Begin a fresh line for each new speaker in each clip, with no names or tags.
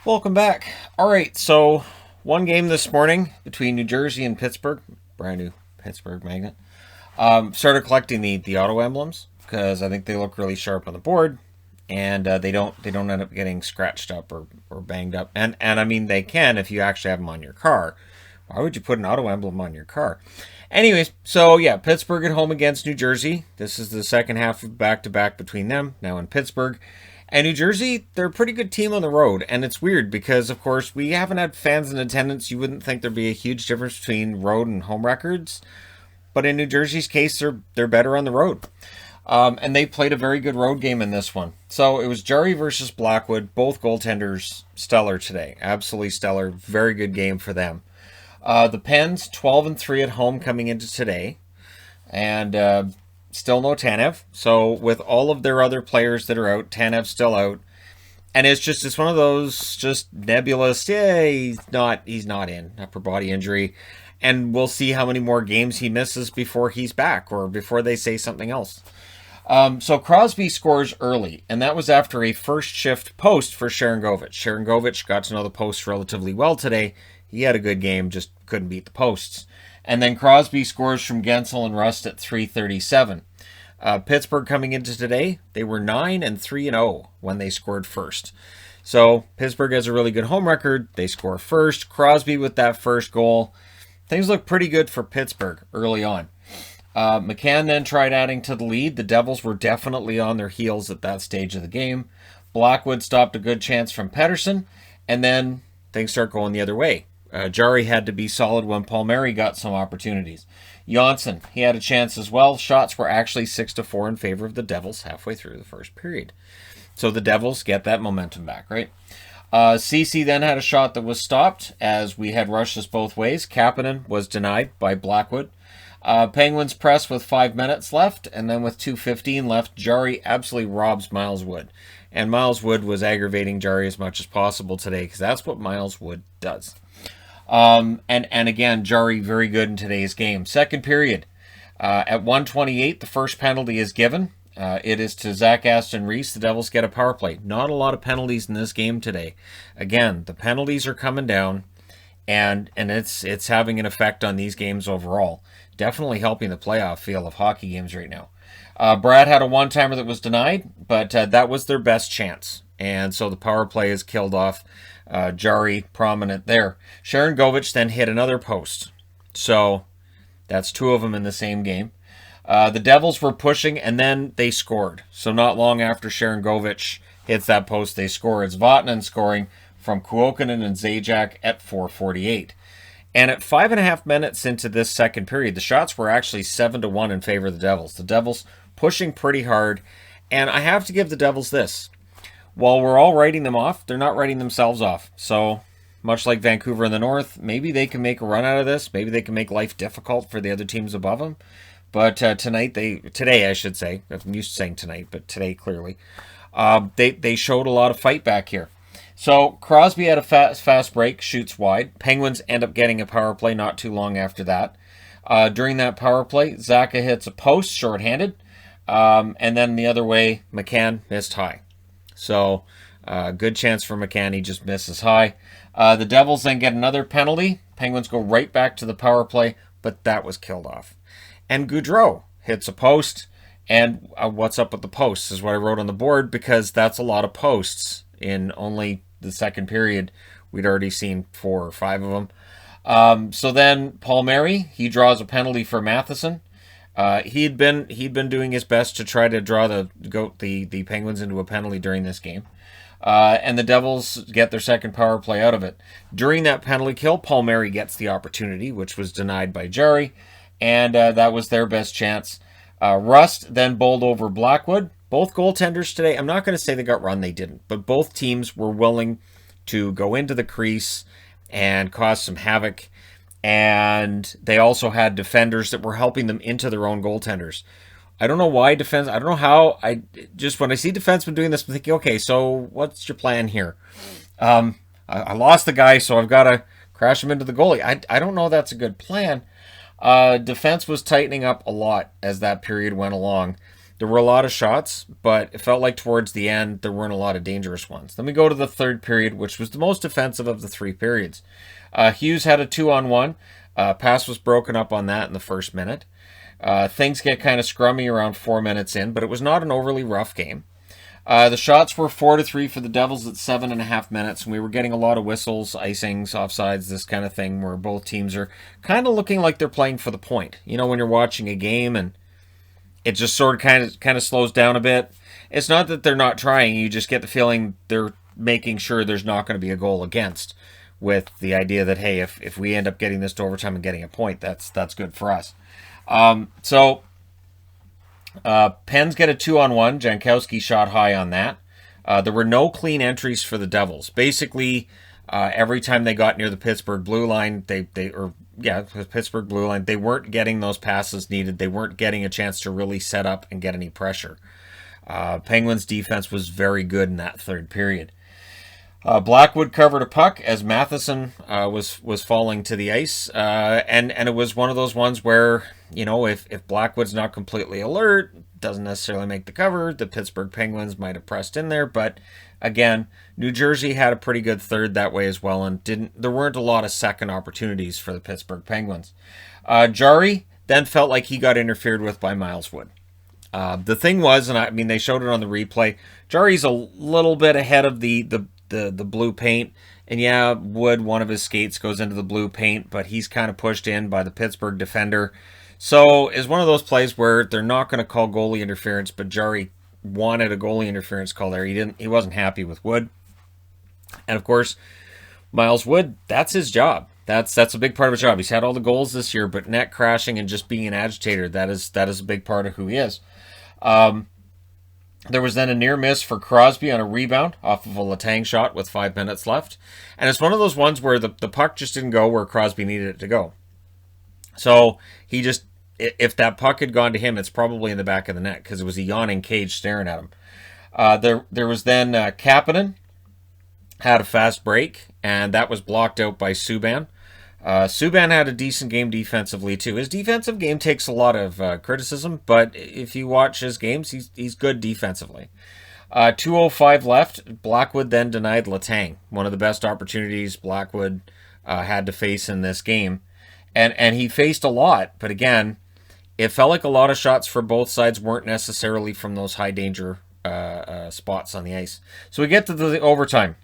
Welcome back. All right, so one game this morning between New Jersey and Pittsburgh, brand new Pittsburgh magnet. Started collecting the auto emblems because I think they look really sharp on the board, and they don't end up getting scratched up or banged up. And I mean they can if you actually have them on your car. Why would you put an auto emblem on your car? Anyways, so yeah, Pittsburgh at home against New Jersey. This is the second half of back to back between them now in Pittsburgh. And New Jersey, they're a pretty good team on the road. And it's weird because, of course, we haven't had fans in attendance. You wouldn't think there'd be a huge difference between road and home records. But in New Jersey's case, they're better on the road. And they played a very good road game in this one. So it was Jari versus Blackwood. Both goaltenders stellar today. Absolutely stellar. Very good game for them. The Pens 12-3 at home coming into today, and still no Tanev. So with all of their other players that are out, Tanev's still out, and it's one of those just nebulous. Yeah, he's not in upper body injury, and we'll see how many more games he misses before he's back or before they say something else. So Crosby scores early, and that was after a first shift post for Sharangovich. Sharangovich got to know the post relatively well today. He had a good game, just couldn't beat the posts. And then Crosby scores from Gensel and Rust at 3:37. Pittsburgh coming into today, they were 9-3-0 when they scored first. So Pittsburgh has a really good home record. They score first. Crosby with that first goal. Things look pretty good for Pittsburgh early on. McCann then tried adding to the lead. The Devils were definitely on their heels at that stage of the game. Blackwood stopped a good chance from Pettersson, and then things start going the other way. Jari had to be solid when Palmieri got some opportunities. Johnson, he had a chance as well. Shots were actually 6-4 in favor of the Devils halfway through the first period. So the Devils get that momentum back, right? Ceci then had a shot that was stopped as we had rushes both ways. Kapanen was denied by Blackwood. Penguins press with 5 minutes left, and then with 2:15 left, Jari absolutely robs Miles Wood. And Miles Wood was aggravating Jari as much as possible today because that's what Miles Wood does. And again, Jari very good in today's game. Second period, at 1:28, the first penalty is given. It is to Zach Aston Reese. The Devils get a power play. Not a lot of penalties in this game today. Again, the penalties are coming down, and it's having an effect on these games overall. Definitely helping the playoff feel of hockey games right now. Brad had a one-timer that was denied, but that was their best chance. And so the power play is killed off. Jari prominent there. Sharangovich then hit another post. So that's two of them in the same game. The Devils were pushing, and then they scored. So not long after Sharangovich hits that post, they score. It's Vatanen scoring from Kuokkanen and Zajac at 4:48. And at 5.5 minutes into this second period, the shots were actually 7-1 in favor of the Devils. The Devils pushing pretty hard. And I have to give the Devils this. While we're all writing them off, they're not writing themselves off. So, much like Vancouver in the North, maybe they can make a run out of this. Maybe they can make life difficult for the other teams above them. But today I should say, I'm used to saying tonight, but today clearly, they showed a lot of fight back here. So Crosby had a fast break, shoots wide. Penguins end up getting a power play not too long after that. During that power play, Zacha hits a post, shorthanded. And then the other way, McCann missed high. So good chance for McCann, he just misses high. The Devils then get another penalty. Penguins go right back to the power play, but that was killed off. And Goudreau hits a post. And what's up with the posts is what I wrote on the board, because that's a lot of posts in only the second period. We'd already seen 4 or 5 of them. So then Palmieri, he draws a penalty for Matheson. He'd been doing his best to try to draw the Penguins into a penalty during this game. And the Devils get their second power play out of it. During that penalty kill, Palmieri gets the opportunity, which was denied by Jari, and that was their best chance. Rust then bowled over Blackwood. Both goaltenders today, I'm not going to say they got run, they didn't, but both teams were willing to go into the crease and cause some havoc. And they also had defenders that were helping them into their own goaltenders. I don't know why defense, I don't know how, when I see defensemen doing this, I'm thinking, okay, so what's your plan here? I lost the guy, so I've got to crash him into the goalie. I don't know that's a good plan. Defense was tightening up a lot as that period went along. There were a lot of shots, but it felt like towards the end there weren't a lot of dangerous ones. Then we go to the third period, which was the most offensive of the 3 periods. Hughes had a 2-on-1. Pass was broken up on that in the first minute. Things get kind of scrummy around 4 minutes in, but it was not an overly rough game. The shots were 4-3 for the Devils at 7.5 minutes, and we were getting a lot of whistles, icings, offsides, this kind of thing, where both teams are kind of looking like they're playing for the point. You know, when you're watching a game and it just sort of kind of slows down a bit. It's not that they're not trying. You just get the feeling they're making sure there's not going to be a goal against, with the idea that, hey, if we end up getting this to overtime and getting a point, that's good for us. Pens get a 2-on-1. Jankowski shot high on that. There were no clean entries for the Devils. Basically, every time they got near the Pittsburgh blue line, Pittsburgh blue line, they weren't getting those passes needed. They weren't getting a chance to really set up and get any pressure. Penguins defense was very good in that third period. Blackwood covered a puck as Matheson was falling to the ice, and it was one of those ones where, you know, if Blackwood's not completely alert, doesn't necessarily make the cover, the Pittsburgh Penguins might have pressed in there, but again, New Jersey had a pretty good third that way as well, and there weren't a lot of second opportunities for the Pittsburgh Penguins. Jari then felt like he got interfered with by Miles Wood. The thing was, and I mean they showed it on the replay, Jari's a little bit ahead of the blue paint, and yeah, Wood, one of his skates goes into the blue paint, but he's kind of pushed in by the Pittsburgh defender. So it's one of those plays where they're not going to call goalie interference, but Jari wanted a goalie interference call there. He wasn't happy with Wood. And of course, Miles Wood, that's his job. That's a big part of his job. He's had all the goals this year, but net crashing and just being an agitator, that is a big part of who he is. There was then a near miss for Crosby on a rebound off of a Letang shot with 5 minutes left. And it's one of those ones where the puck just didn't go where Crosby needed it to go. So he just, if that puck had gone to him, it's probably in the back of the net because it was a yawning cage staring at him. There was then Kapanen had a fast break, and that was blocked out by Subban. Subban had a decent game defensively too. His defensive game takes a lot of criticism, but if you watch his games, he's good defensively. 2:05 left. Blackwood then denied Letang, one of the best opportunities Blackwood had to face in this game. And he faced a lot, but again, it felt like a lot of shots for both sides weren't necessarily from those high danger spots on the ice. So we get to the overtime.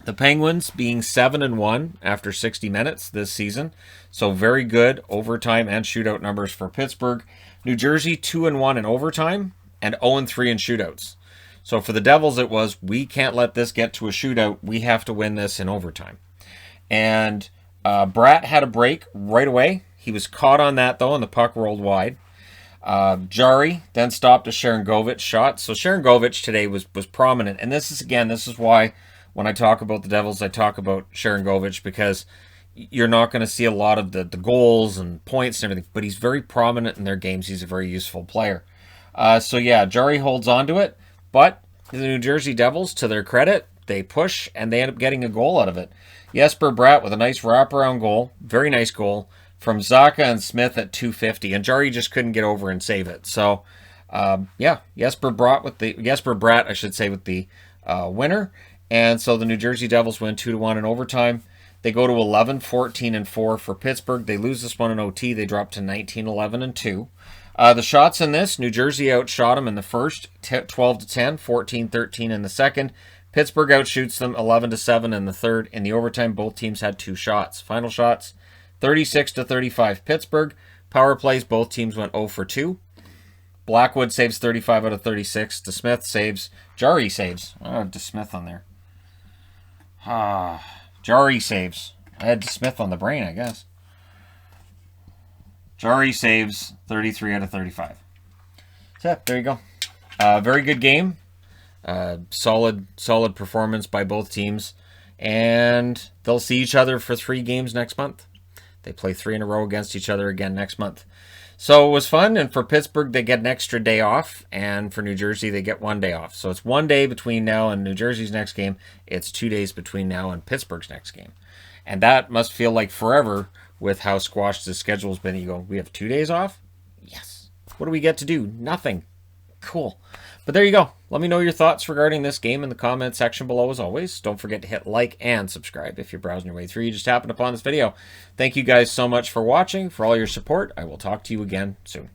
The Penguins being 7-1 after 60 minutes this season. So very good overtime and shootout numbers for Pittsburgh. New Jersey 2-1 in overtime and 0-3 in shootouts. So for the Devils it was, we can't let this get to a shootout. We have to win this in overtime. And Bratt had a break right away. He was caught on that though, and the puck rolled wide. Jari then stopped a Sharangovich shot. So Sharangovich today was prominent. And this is why when I talk about the Devils, I talk about Sharangovich, because you're not going to see a lot of the goals and points and everything, but he's very prominent in their games. He's a very useful player. Jari holds on to it, but the New Jersey Devils, to their credit, they push and they end up getting a goal out of it. Jesper Bratt with a nice wraparound goal, very nice goal, from Zacha and Smith at 250, and Jari just couldn't get over and save it. So, Jesper Bratt with the winner. And so the New Jersey Devils win 2-1 in overtime. They go to 11-14-4 for Pittsburgh. They lose this one in OT. They drop to 19-11-2. The shots in this, New Jersey outshot them in the first, 12-10, 14-13 in the second. Pittsburgh outshoots them 11-7 in the third. In the overtime, both teams had 2 shots. Final shots, 36-35 Pittsburgh. Power plays, both teams went 0 for 2. Blackwood saves 35 out of 36. DeSmith saves. Jari saves. Oh, DeSmith on there. Jari saves. I had DeSmith on the brain, I guess. Jari saves 33 out of 35. So, there you go. Very good game. Solid performance by both teams. And they'll see each other for 3 games next month. They play 3 in a row against each other again next month. So it was fun, and for Pittsburgh, they get an extra day off, and for New Jersey, they get 1 day off. So it's 1 day between now and New Jersey's next game. It's 2 days between now and Pittsburgh's next game. And that must feel like forever with how squashed the schedule's been. You go, we have 2 days off? Yes. What do we get to do? Nothing. Cool. But there you go. Let me know your thoughts regarding this game in the comment section below as always. Don't forget to hit like and subscribe if you're browsing your way through. You just happened upon this video. Thank you guys so much for watching, for all your support. I will talk to you again soon.